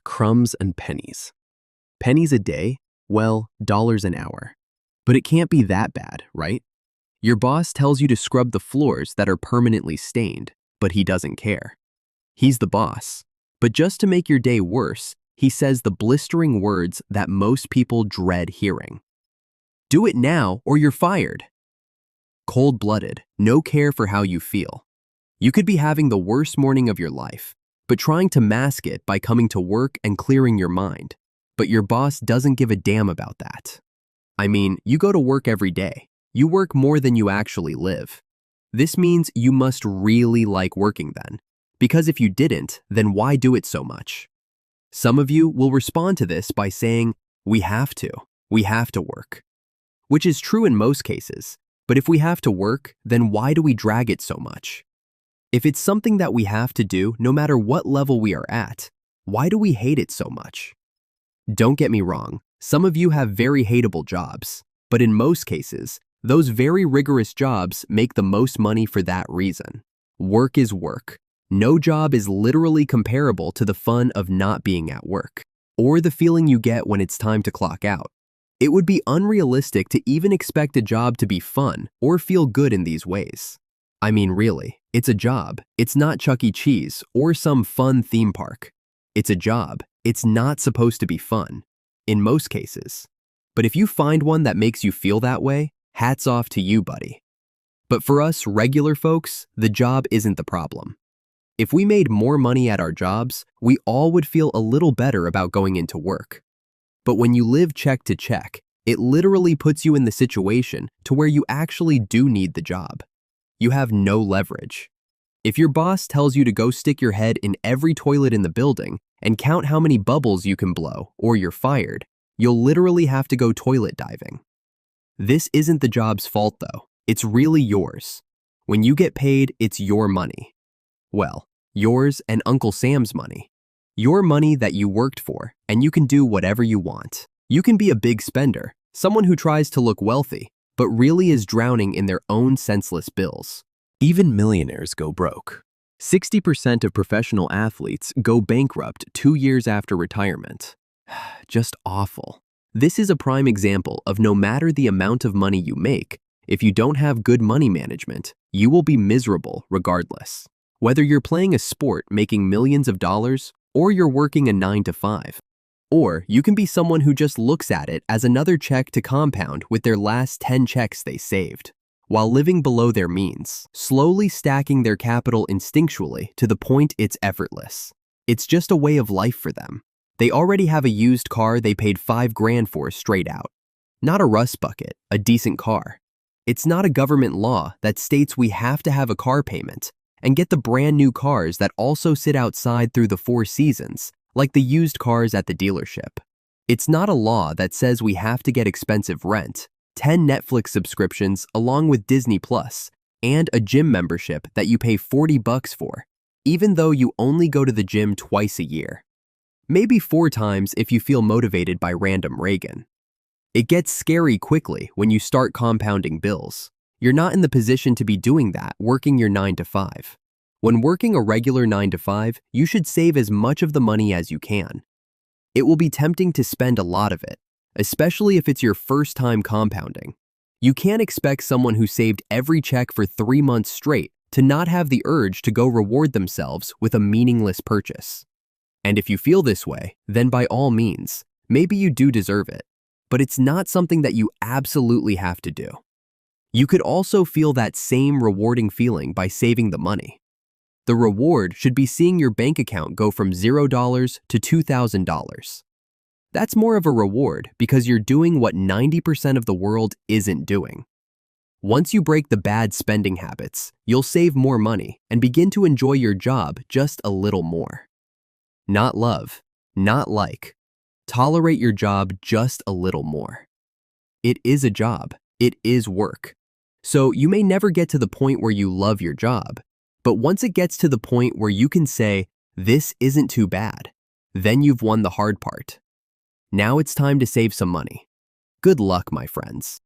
Crumbs and pennies. Pennies a day? Well, dollars an hour. But it can't be that bad, right? Your boss tells you to scrub the floors that are permanently stained, but he doesn't care. He's the boss. But just to make your day worse, he says the blistering words that most people dread hearing. Do it now or you're fired. Cold-blooded, no care for how you feel. You could be having the worst morning of your life, but trying to mask it by coming to work and clearing your mind. But your boss doesn't give a damn about that. I mean, you go to work every day. You work more than you actually live. This means you must really like working then, because if you didn't, then why do it so much? Some of you will respond to this by saying, we have to work. Which is true in most cases, but if we have to work, then why do we drag it so much? If it's something that we have to do no matter what level we are at, why do we hate it so much? Don't get me wrong, some of you have very hateable jobs, but in most cases, those very rigorous jobs make the most money for that reason. Work is work. No job is literally comparable to the fun of not being at work, or the feeling you get when it's time to clock out. It would be unrealistic to even expect a job to be fun or feel good in these ways. I mean, really, it's a job. It's not Chuck E. Cheese or some fun theme park. It's a job. It's not supposed to be fun, in most cases. But if you find one that makes you feel that way, hats off to you, buddy. But for us regular folks, the job isn't the problem. If we made more money at our jobs, we all would feel a little better about going into work. But when you live check to check, it literally puts you in the situation to where you actually do need the job. You have no leverage. If your boss tells you to go stick your head in every toilet in the building and count how many bubbles you can blow, or you're fired, you'll literally have to go toilet diving. This isn't the job's fault though. It's really yours. When you get paid, it's your money. Well, yours and Uncle Sam's money. Your money that you worked for, and you can do whatever you want. You can be a big spender, someone who tries to look wealthy, but really is drowning in their own senseless bills. Even millionaires go broke. 60% of professional athletes go bankrupt 2 years after retirement. Just awful. This is a prime example of no matter the amount of money you make, if you don't have good money management, you will be miserable regardless. Whether you're playing a sport making millions of dollars, or you're working a 9 to 5. Or you can be someone who just looks at it as another check to compound with their last 10 checks they saved, while living below their means, slowly stacking their capital instinctually to the point it's effortless. It's just a way of life for them. They already have a used car they paid $5,000 for straight out. Not a rust bucket, a decent car. It's not a government law that states we have to have a car payment and get the brand new cars that also sit outside through the 4 seasons, like the used cars at the dealership. It's not a law that says we have to get expensive rent, 10 Netflix subscriptions along with Disney Plus, and a gym membership that you pay $40 for, even though you only go to the gym twice a year. Maybe 4 times if you feel motivated by random Reagan. It gets scary quickly when you start compounding bills. You're not in the position to be doing that working your 9 to 5. When working a regular 9 to 5, you should save as much of the money as you can. It will be tempting to spend a lot of it, especially if it's your first time compounding. You can't expect someone who saved every check for 3 months straight to not have the urge to go reward themselves with a meaningless purchase. And if you feel this way, then by all means, maybe you do deserve it, but it's not something that you absolutely have to do. You could also feel that same rewarding feeling by saving the money. The reward should be seeing your bank account go from $0 to $2,000. That's more of a reward because you're doing what 90% of the world isn't doing. Once you break the bad spending habits, you'll save more money and begin to enjoy your job just a little more. Not love, not like. Tolerate your job just a little more. It is a job. It is work. So you may never get to the point where you love your job, but once it gets to the point where you can say, this isn't too bad, then you've won the hard part. Now it's time to save some money. Good luck, my friends.